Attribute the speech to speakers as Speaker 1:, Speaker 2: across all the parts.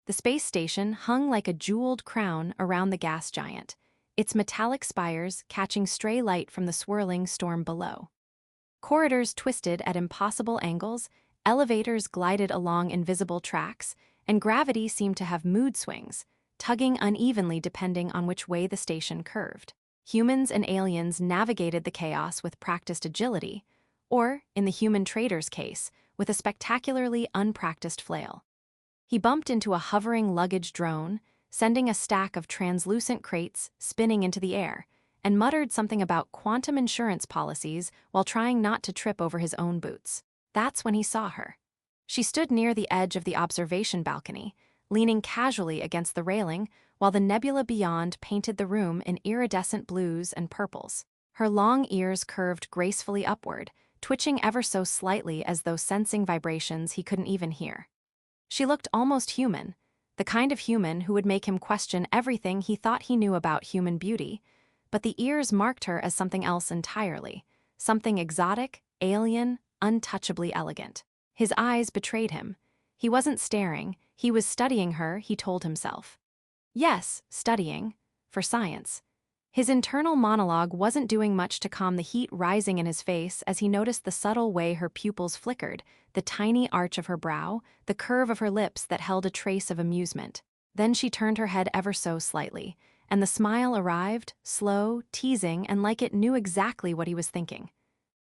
Speaker 1: The space station hung like a jeweled crown around the gas giant, its metallic spires catching stray light from the swirling storm below. Corridors twisted at impossible angles, elevators glided along invisible tracks, and gravity seemed to have mood swings, tugging unevenly depending on which way the station curved. Humans and aliens navigated the chaos with practiced agility, or, in the human trader's case, with a spectacularly unpracticed flail. He bumped into a hovering luggage drone, sending a stack of translucent crates spinning into the air, and muttered something about quantum insurance policies while trying not to trip over his own boots. That's when he saw her. She stood near the edge of the observation balcony, leaning casually against the railing while the nebula beyond painted the room in iridescent blues and purples. Her long ears curved gracefully upward, twitching ever so slightly as though sensing vibrations he couldn't even hear. She looked almost human, the kind of human who would make him question everything he thought he knew about human beauty, but the ears marked her as something else entirely, something exotic, alien, untouchably elegant. His eyes betrayed him. He wasn't staring, he was studying her, he told himself. Yes, studying. For science. His internal monologue wasn't doing much to calm the heat rising in his face as he noticed the subtle way her pupils flickered, the tiny arch of her brow, the curve of her lips that held a trace of amusement. Then she turned her head ever so slightly, and the smile arrived, slow, teasing, and like it knew exactly what he was thinking.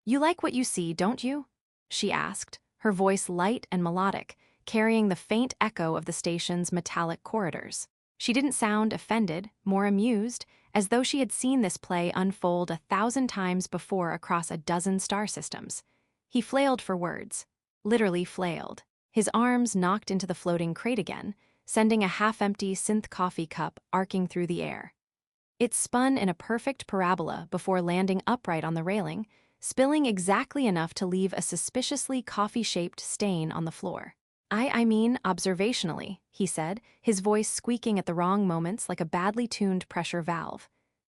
Speaker 1: "You like what you see, don't you?" she asked, her voice light and melodic, carrying the faint echo of the station's metallic corridors. She didn't sound offended, more amused, as though she had seen this play unfold 1,000 times before across a dozen star systems. He flailed for words. Literally flailed. His arms knocked into the floating crate again, sending a half-empty synth coffee cup arcing through the air. It spun in a perfect parabola before landing upright on the railing, spilling exactly enough to leave a suspiciously coffee-shaped stain on the floor. I mean observationally," he said, his voice squeaking at the wrong moments like a badly tuned pressure valve.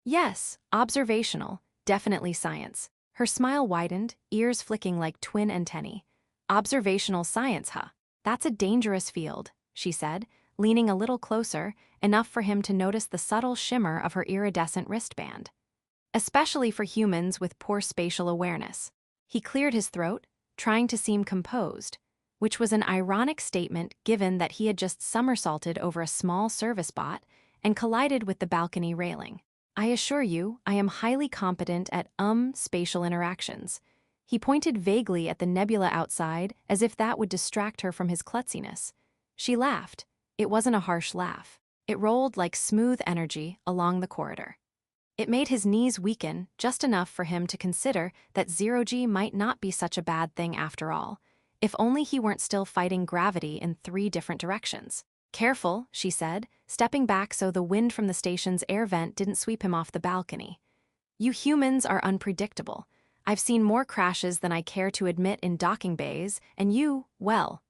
Speaker 1: "Yes, observational, definitely science." Her smile widened, ears flicking like twin antennae. "Observational science, huh? That's a dangerous field," she said, leaning a little closer, enough for him to notice the subtle shimmer of her iridescent wristband. "Especially for humans with poor spatial awareness." He cleared his throat, trying to seem composed, which was an ironic statement given that he had just somersaulted over a small service bot and collided with the balcony railing. "I assure you, I am highly competent at spatial interactions." He pointed vaguely at the nebula outside as if that would distract her from his klutziness. She laughed. It wasn't a harsh laugh. It rolled like smooth energy along the corridor. It made his knees weaken just enough for him to consider that zero-G might not be such a bad thing after all, if only he weren't still fighting gravity in 3 different directions. "Careful," she said, stepping back so the wind from the station's air vent didn't sweep him off the balcony. "You humans are unpredictable. I've seen more crashes than I care to admit in docking bays, and you, well."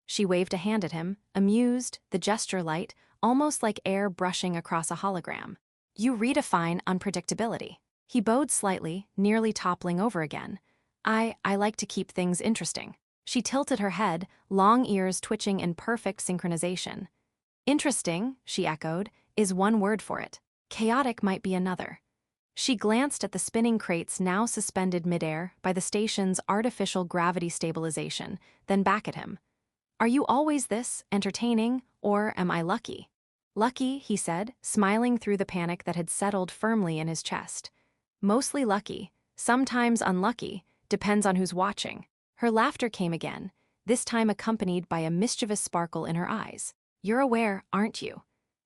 Speaker 1: She waved a hand at him, amused, the gesture light, almost like air brushing across a hologram. "You redefine unpredictability." He bowed slightly, nearly toppling over again. I like to keep things interesting." She tilted her head, long ears twitching in perfect synchronization. "Interesting," she echoed, "is one word for it. Chaotic might be another." She glanced at the spinning crates now suspended midair by the station's artificial gravity stabilization, then back at him. "Are you always this entertaining, or am I lucky?" "Lucky," he said, smiling through the panic that had settled firmly in his chest. "Mostly lucky, sometimes unlucky, depends on who's watching." Her laughter came again, this time accompanied by a mischievous sparkle in her eyes. "You're aware, aren't you,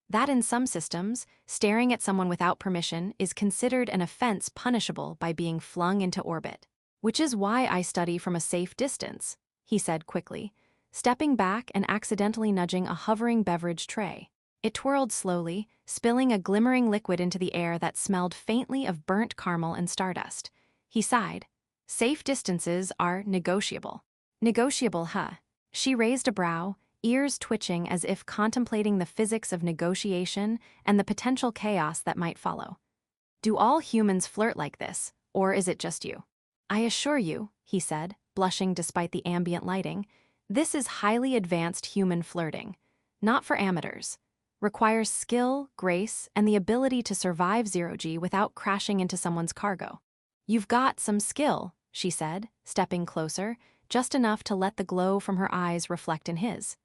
Speaker 1: that in some systems, staring at someone without permission is considered an offense punishable by being flung into orbit? Which is why I study from a safe distance," he said quickly, stepping back and accidentally nudging a hovering beverage tray. It twirled slowly, spilling a glimmering liquid into the air that smelled faintly of burnt caramel and stardust. He sighed. "Safe distances are negotiable." "Negotiable, huh?" She raised a brow, ears twitching as if contemplating the physics of negotiation and the potential chaos that might follow. "Do all humans flirt like this, or is it just you?" "I assure you," he said, blushing despite the ambient lighting, "this is highly advanced human flirting. not for amateurs. Requires skill, grace, and the ability to survive zero-G without crashing into someone's cargo. You've got some skill, she said, stepping closer, just enough to let the glow from her eyes reflect in his.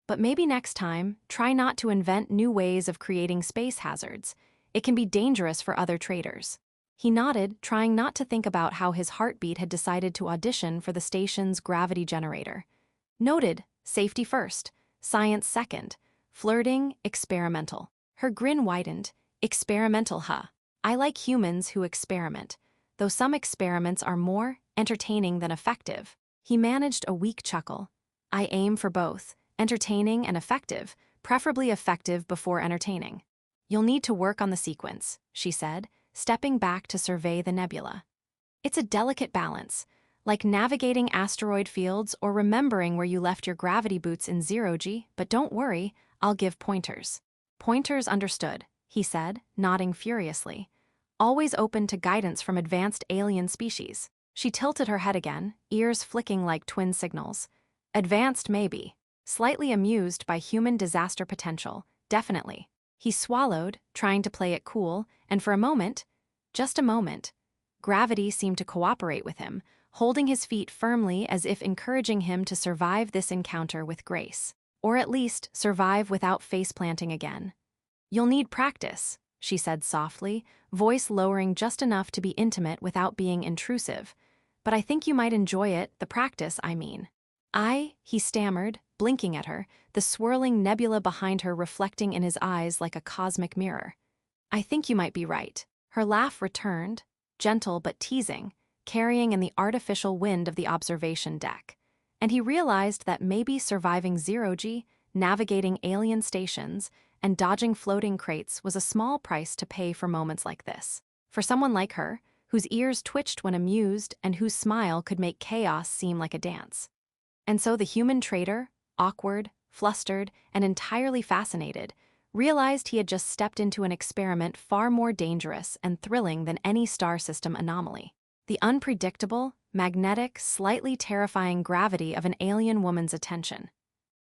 Speaker 1: But maybe next time, try not to invent new ways of creating space hazards. It can be dangerous for other traders. He nodded, trying not to think about how his heartbeat had decided to audition for the station's gravity generator. Noted, safety first, science second, flirting, experimental. Her grin widened. Experimental, huh? I like humans who experiment, though some experiments are more entertaining than effective. He managed a weak chuckle. I aim for both, entertaining and effective, preferably effective before entertaining. You'll need to work on the sequence, she said, stepping back to survey the nebula. It's a delicate balance, like navigating asteroid fields or remembering where you left your gravity boots in zero-G, but don't worry, I'll give pointers. Pointers understood, he said, nodding furiously. Always open to guidance from advanced alien species. She tilted her head again, ears flicking like twin signals. Advanced maybe. Slightly amused by human disaster potential, definitely. He swallowed, trying to play it cool, and for a moment, just a moment, gravity seemed to cooperate with him, holding his feet firmly as if encouraging him to survive this encounter with grace. Or at least survive without face-planting again. You'll need practice, she said softly, voice lowering just enough to be intimate without being intrusive. But I think you might enjoy it, the practice, I mean. He stammered, blinking at her, the swirling nebula behind her reflecting in his eyes like a cosmic mirror. I think you might be right. Her laugh returned, gentle but teasing, carrying in the artificial wind of the observation deck. And he realized that maybe surviving zero-G, navigating alien stations, and dodging floating crates was a small price to pay for moments like this. For someone like her, whose ears twitched when amused and whose smile could make chaos seem like a dance. And so the human trader, awkward, flustered, and entirely fascinated, realized he had just stepped into an experiment far more dangerous and thrilling than any star system anomaly. The unpredictable, magnetic, slightly terrifying gravity of an alien woman's attention.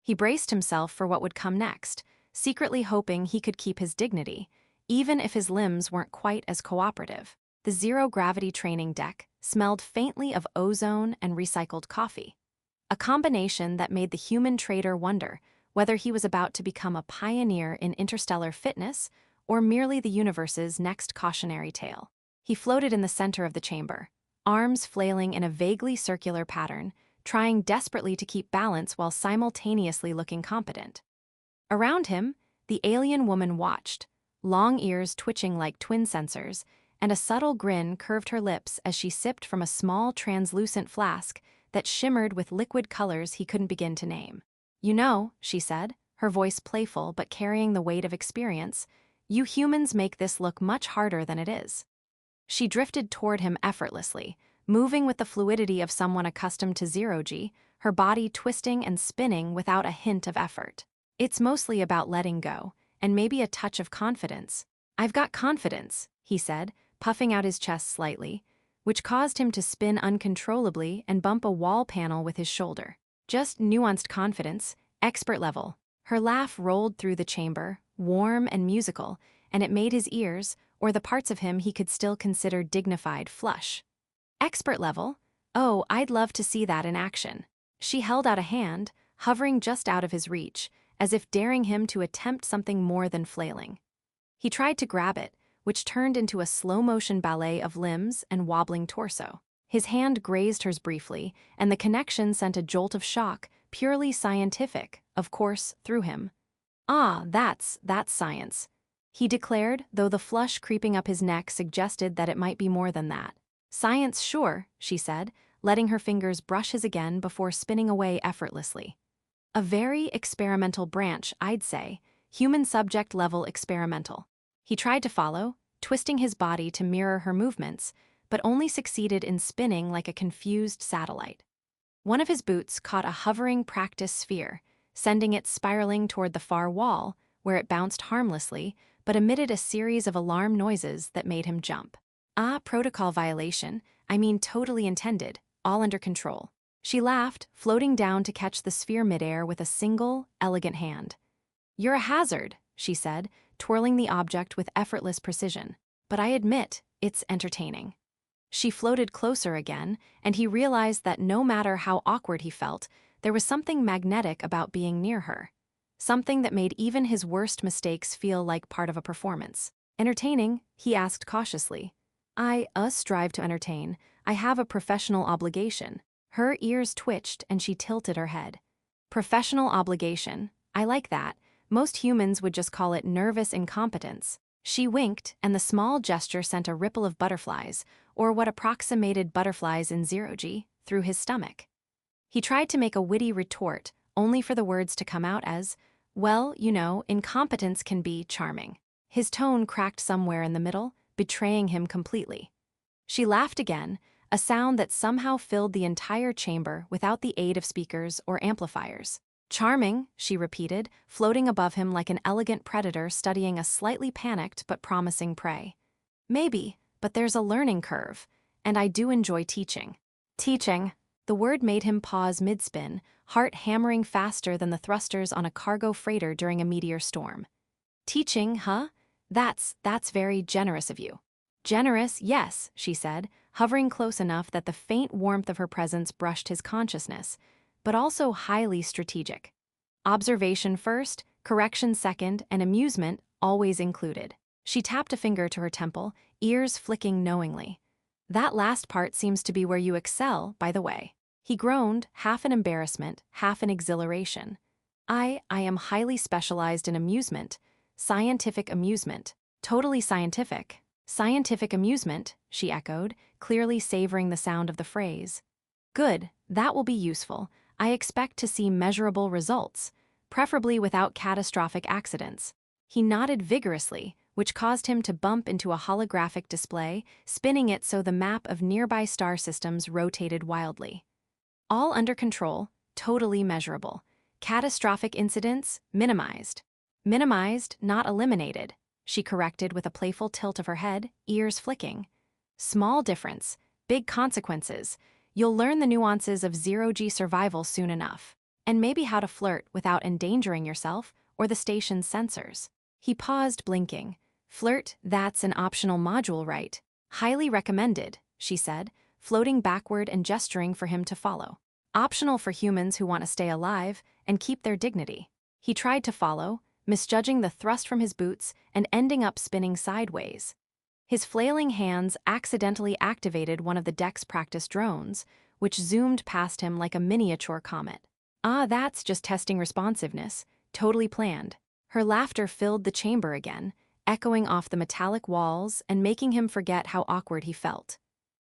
Speaker 1: He braced himself for what would come next, secretly hoping he could keep his dignity, even if his limbs weren't quite as cooperative. The zero-gravity training deck smelled faintly of ozone and recycled coffee, a combination that made the human trader wonder whether he was about to become a pioneer in interstellar fitness or merely the universe's next cautionary tale. He floated in the center of the chamber, arms flailing in a vaguely circular pattern, trying desperately to keep balance while simultaneously looking competent. Around him, the alien woman watched, long ears twitching like twin sensors, and a subtle grin curved her lips as she sipped from a small translucent flask that shimmered with liquid colors he couldn't begin to name. You know, she said, her voice playful but carrying the weight of experience, you humans make this look much harder than it is. She drifted toward him effortlessly, moving with the fluidity of someone accustomed to zero-G, her body twisting and spinning without a hint of effort. It's mostly about letting go, and maybe a touch of confidence. I've got confidence, he said, puffing out his chest slightly, which caused him to spin uncontrollably and bump a wall panel with his shoulder. Just nuanced confidence, expert level. Her laugh rolled through the chamber, warm and musical, and it made his ears, or the parts of him he could still consider dignified, flush. Expert level? Oh, I'd love to see that in action. She held out a hand, hovering just out of his reach, as if daring him to attempt something more than flailing. He tried to grab it, which turned into a slow-motion ballet of limbs and wobbling torso. His hand grazed hers briefly, and the connection sent a jolt of shock, purely scientific, of course, through him. Ah, that's science, he declared, though the flush creeping up his neck suggested that it might be more than that. Science, sure, she said, letting her fingers brush his again before spinning away effortlessly. A very experimental branch, I'd say, human subject level experimental. He tried to follow, twisting his body to mirror her movements, but only succeeded in spinning like a confused satellite. One of his boots caught a hovering practice sphere, sending it spiraling toward the far wall, where it bounced harmlessly, but emitted a series of alarm noises that made him jump. Ah, protocol violation, I mean totally intended, all under control. She laughed, floating down to catch the sphere midair with a single, elegant hand. "You're a hazard," she said, twirling the object with effortless precision. "But I admit, it's entertaining." She floated closer again, and he realized that no matter how awkward he felt, there was something magnetic about being near her. Something that made even his worst mistakes feel like part of a performance. "Entertaining?" he asked cautiously. "I strive to entertain. I have a professional obligation." Her ears twitched and she tilted her head. "Professional obligation. I like that. Most humans would just call it nervous incompetence." She winked, and the small gesture sent a ripple of butterflies, or what approximated butterflies in zero-G, through his stomach. He tried to make a witty retort, only for the words to come out as, "Well, you know, incompetence can be charming." His tone cracked somewhere in the middle, betraying him completely. She laughed again, a sound that somehow filled the entire chamber without the aid of speakers or amplifiers. "Charming," she repeated, floating above him like an elegant predator studying a slightly panicked but promising prey. "Maybe, but there's a learning curve, and I do enjoy teaching." "Teaching." The word made him pause mid-spin, heart hammering faster than the thrusters on a cargo freighter during a meteor storm. "Teaching, huh? That's very generous of you." "Generous, yes," she said, hovering close enough that the faint warmth of her presence brushed his consciousness, but also highly strategic. Observation first, correction second, and amusement always included. She tapped a finger to her temple, ears flicking knowingly. "That last part seems to be where you excel, by the way." He groaned, half in embarrassment, half in exhilaration. I am highly specialized in amusement. Scientific amusement. Totally scientific." "Scientific amusement," she echoed, clearly savoring the sound of the phrase. "Good, that will be useful. I expect to see measurable results, preferably without catastrophic accidents." He nodded vigorously, which caused him to bump into a holographic display, spinning it so the map of nearby star systems rotated wildly. "All under control, totally measurable. Catastrophic incidents, minimized." "Minimized, not eliminated," she corrected with a playful tilt of her head, ears flicking. "Small difference, big consequences. You'll learn the nuances of zero-G survival soon enough. And maybe how to flirt without endangering yourself or the station's sensors." He paused, blinking. "Flirt, that's an optional module, right?" "Highly recommended," she said, floating backward and gesturing for him to follow. "Optional for humans who want to stay alive and keep their dignity." He tried to follow, misjudging the thrust from his boots and ending up spinning sideways. His flailing hands accidentally activated one of the deck's practice drones, which zoomed past him like a miniature comet. "Ah, that's just testing responsiveness. Totally planned." Her laughter filled the chamber again, echoing off the metallic walls and making him forget how awkward he felt.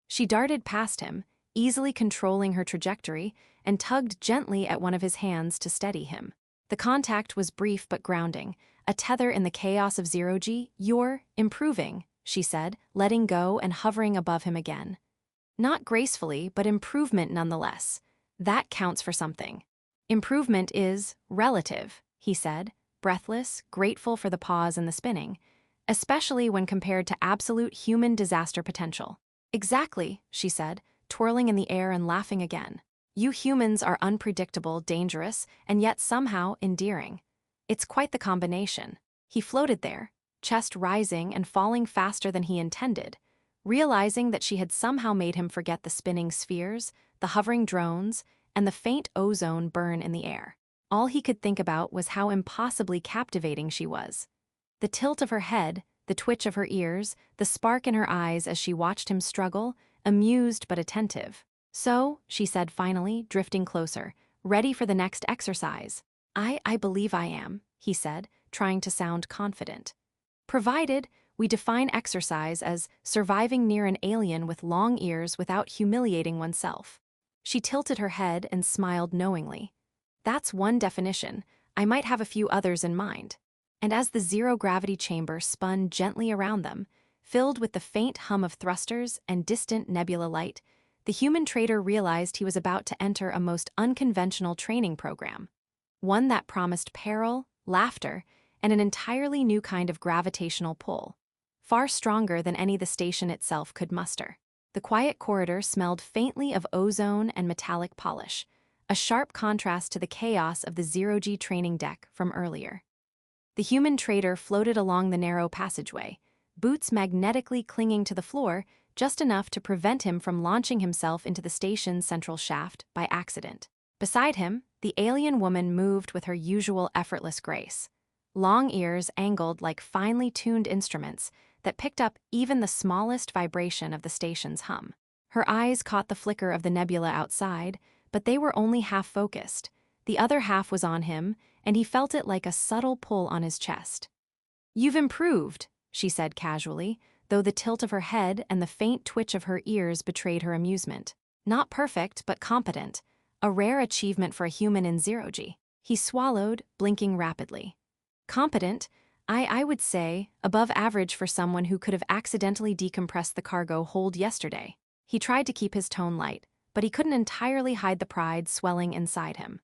Speaker 1: She darted past him, easily controlling her trajectory, and tugged gently at one of his hands to steady him. The contact was brief but grounding, a tether in the chaos of zero-G. "You're improving," she said, letting go and hovering above him again. "Not gracefully, but improvement nonetheless. That counts for something." "Improvement is relative," he said, breathless, grateful for the pause and the spinning, especially when compared to absolute human disaster potential. "Exactly," she said, twirling in the air and laughing again. "You humans are unpredictable, dangerous, and yet somehow endearing. It's quite the combination." He floated there, chest rising and falling faster than he intended, realizing that she had somehow made him forget the spinning spheres, the hovering drones, and the faint ozone burn in the air. All he could think about was how impossibly captivating she was. The tilt of her head, the twitch of her ears, the spark in her eyes as she watched him struggle, amused but attentive. "So," she said finally, drifting closer, ready for the next exercise. I believe I am," he said, trying to sound confident. "Provided we define exercise as surviving near an alien with long ears without humiliating oneself." She tilted her head and smiled knowingly. "That's one definition. I might have a few others in mind." And as the zero-gravity chamber spun gently around them, filled with the faint hum of thrusters and distant nebula light, the human trader realized he was about to enter a most unconventional training program. One that promised peril, laughter, and an entirely new kind of gravitational pull, far stronger than any the station itself could muster. The quiet corridor smelled faintly of ozone and metallic polish, a sharp contrast to the chaos of the zero-G training deck from earlier. The human trader floated along the narrow passageway, boots magnetically clinging to the floor just enough to prevent him from launching himself into the station's central shaft by accident. Beside him, the alien woman moved with her usual effortless grace. Long ears angled like finely tuned instruments that picked up even the smallest vibration of the station's hum. Her eyes caught the flicker of the nebula outside, but they were only half-focused. The other half was on him, and he felt it like a subtle pull on his chest. "You've improved," she said casually, though the tilt of her head and the faint twitch of her ears betrayed her amusement. "Not perfect, but competent. A rare achievement for a human in zero-G." He swallowed, blinking rapidly. "Competent? I would say, above average for someone who could have accidentally decompressed the cargo hold yesterday." He tried to keep his tone light, but he couldn't entirely hide the pride swelling inside him.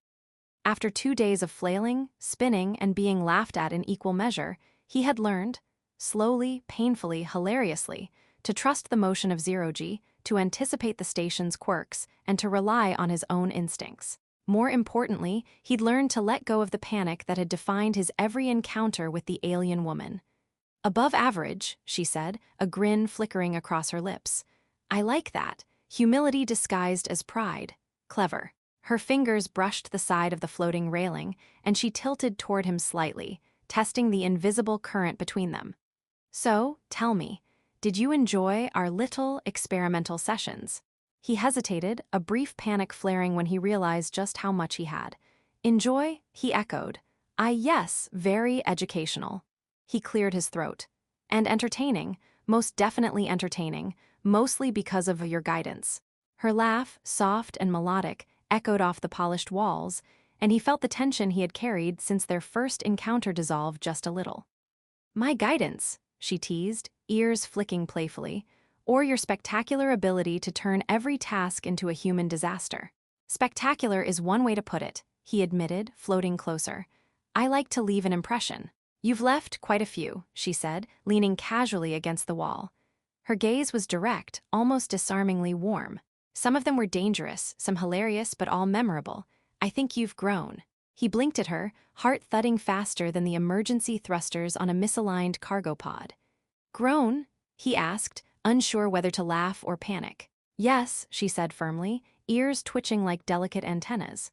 Speaker 1: After 2 days of flailing, spinning, and being laughed at in equal measure, he had learned, slowly, painfully, hilariously, to trust the motion of zero-G, to anticipate the station's quirks, and to rely on his own instincts. More importantly, he'd learned to let go of the panic that had defined his every encounter with the alien woman. "Above average," she said, a grin flickering across her lips. "I like that. Humility disguised as pride. Clever." Her fingers brushed the side of the floating railing, and she tilted toward him slightly, testing the invisible current between them. "So, tell me, did you enjoy our little experimental sessions?" He hesitated, a brief panic flaring when he realized just how much he had. "Enjoy?" he echoed. Yes, very educational." He cleared his throat. "And entertaining, most definitely entertaining, mostly because of your guidance." Her laugh, soft and melodic, echoed off the polished walls, and he felt the tension he had carried since their first encounter dissolve just a little. "My guidance," she teased, ears flicking playfully, "or your spectacular ability to turn every task into a human disaster." "Spectacular is one way to put it," he admitted, floating closer. "I like to leave an impression." "You've left quite a few," she said, leaning casually against the wall. Her gaze was direct, almost disarmingly warm. "Some of them were dangerous, some hilarious, but all memorable. I think you've grown." He blinked at her, heart thudding faster than the emergency thrusters on a misaligned cargo pod. "Grown?" he asked, unsure whether to laugh or panic. "Yes," she said firmly, ears twitching like delicate antennas.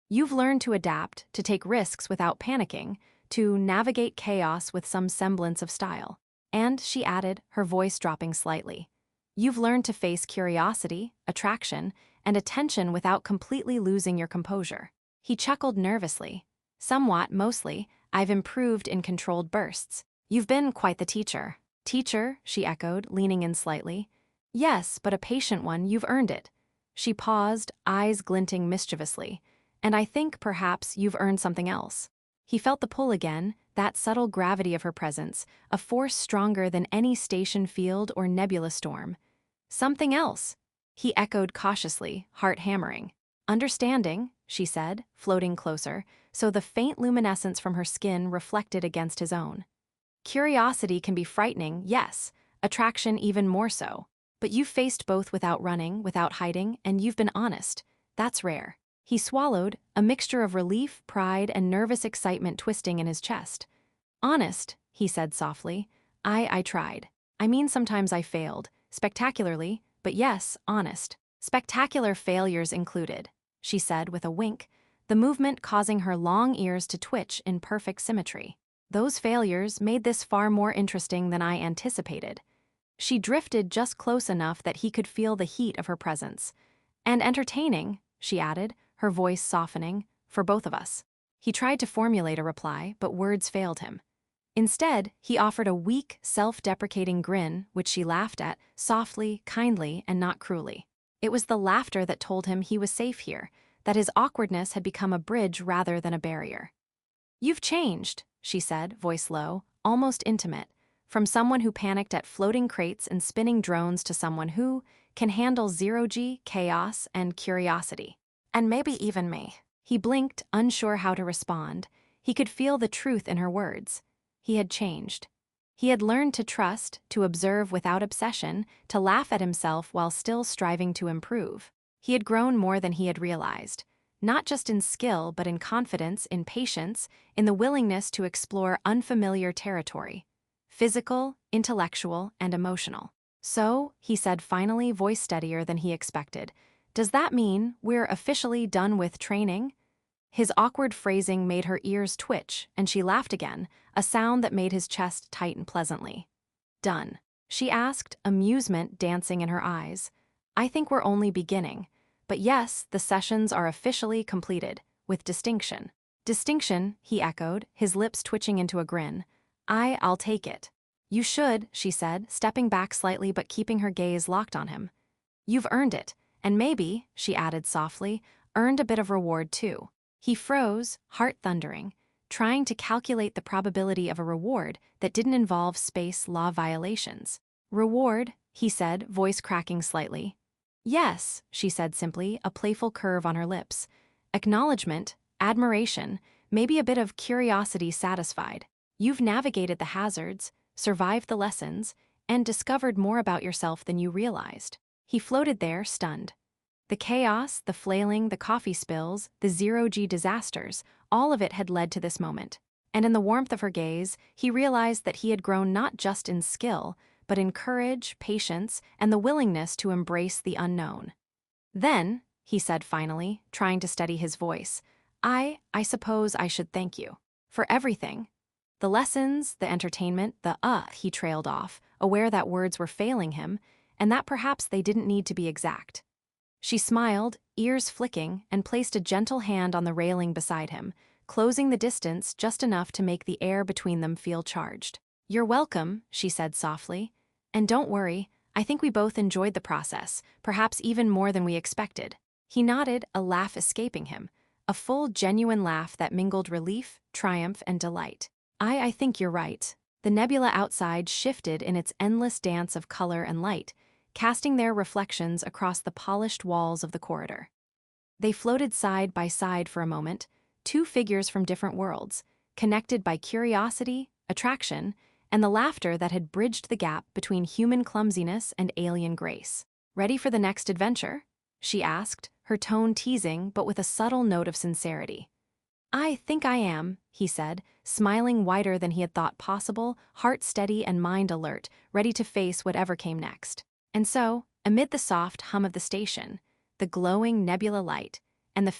Speaker 1: "You've learned to adapt, to take risks without panicking, to navigate chaos with some semblance of style." And, she added, her voice dropping slightly, "You've learned to face curiosity, attraction, and attention without completely losing your composure." He chuckled nervously. "Somewhat, mostly, I've improved in controlled bursts. You've been quite the teacher." "Teacher," she echoed, leaning in slightly. "Yes, but a patient one, you've earned it." She paused, eyes glinting mischievously. "And I think, perhaps, you've earned something else." He felt the pull again, that subtle gravity of her presence, a force stronger than any station field or nebula storm. "Something else," he echoed cautiously, heart hammering. "Understanding," she said, floating closer, so the faint luminescence from her skin reflected against his own. "Curiosity can be frightening, yes, attraction even more so. But you've faced both without running, without hiding, and you've been honest. That's rare." He swallowed, a mixture of relief, pride, and nervous excitement twisting in his chest. "Honest," he said softly. I tried. I mean, sometimes I failed, spectacularly, but yes, honest. Spectacular failures included," she said with a wink, the movement causing her long ears to twitch in perfect symmetry. "Those failures made this far more interesting than I anticipated." She drifted just close enough that he could feel the heat of her presence. "And entertaining," she added, her voice softening, "for both of us." He tried to formulate a reply, but words failed him. Instead, he offered a weak, self-deprecating grin, which she laughed at, softly, kindly, and not cruelly. It was the laughter that told him he was safe here, that his awkwardness had become a bridge rather than a barrier. "You've changed," she said, voice low, almost intimate, from someone who panicked at floating crates and spinning drones to someone who can handle zero-G, chaos, and curiosity. "And maybe even me." He blinked, unsure how to respond. He could feel the truth in her words. He had changed. He had learned to trust, to observe without obsession, to laugh at himself while still striving to improve. He had grown more than he had realized. not just in skill but in confidence, in patience, in the willingness to explore unfamiliar territory. Physical, intellectual, and emotional. "So," he said finally, voice steadier than he expected, "does that mean we're officially done with training?" His awkward phrasing made her ears twitch, and she laughed again, a sound that made his chest tighten pleasantly. "Done?" she asked, amusement dancing in her eyes. "I think we're only beginning. But yes, the sessions are officially completed, with distinction." "Distinction," he echoed, his lips twitching into a grin. I'll take it." "You should," she said, stepping back slightly but keeping her gaze locked on him. "You've earned it, and maybe," she added softly, "earned a bit of reward too." He froze, heart thundering, trying to calculate the probability of a reward that didn't involve space law violations. "Reward?" he said, voice cracking slightly. "Yes," she said simply, a playful curve on her lips. "Acknowledgement, admiration, maybe a bit of curiosity satisfied. You've navigated the hazards, survived the lessons, and discovered more about yourself than you realized." He floated there, stunned. The chaos, the flailing, the coffee spills, the zero-G disasters, all of it had led to this moment. And in the warmth of her gaze, he realized that he had grown not just in skill, but in courage, patience, and the willingness to embrace the unknown. "Then," he said finally, trying to steady his voice, I suppose I should thank you. For everything. The lessons, the entertainment, he trailed off, aware that words were failing him, and that perhaps they didn't need to be exact. She smiled, ears flicking, and placed a gentle hand on the railing beside him, closing the distance just enough to make the air between them feel charged. "You're welcome," she said softly. "And don't worry, I think we both enjoyed the process, perhaps even more than we expected." He nodded, a laugh escaping him, a full, genuine laugh that mingled relief, triumph, and delight. I think you're right." The nebula outside shifted in its endless dance of color and light, casting their reflections across the polished walls of the corridor. They floated side by side for a moment, two figures from different worlds, connected by curiosity, attraction, and the laughter that had bridged the gap between human clumsiness and alien grace. "Ready for the next adventure?" she asked, her tone teasing but with a subtle note of sincerity. "I think I am," he said, smiling wider than he had thought possible, heart steady and mind alert, ready to face whatever came next. And so, amid the soft hum of the station, the glowing nebula light, and the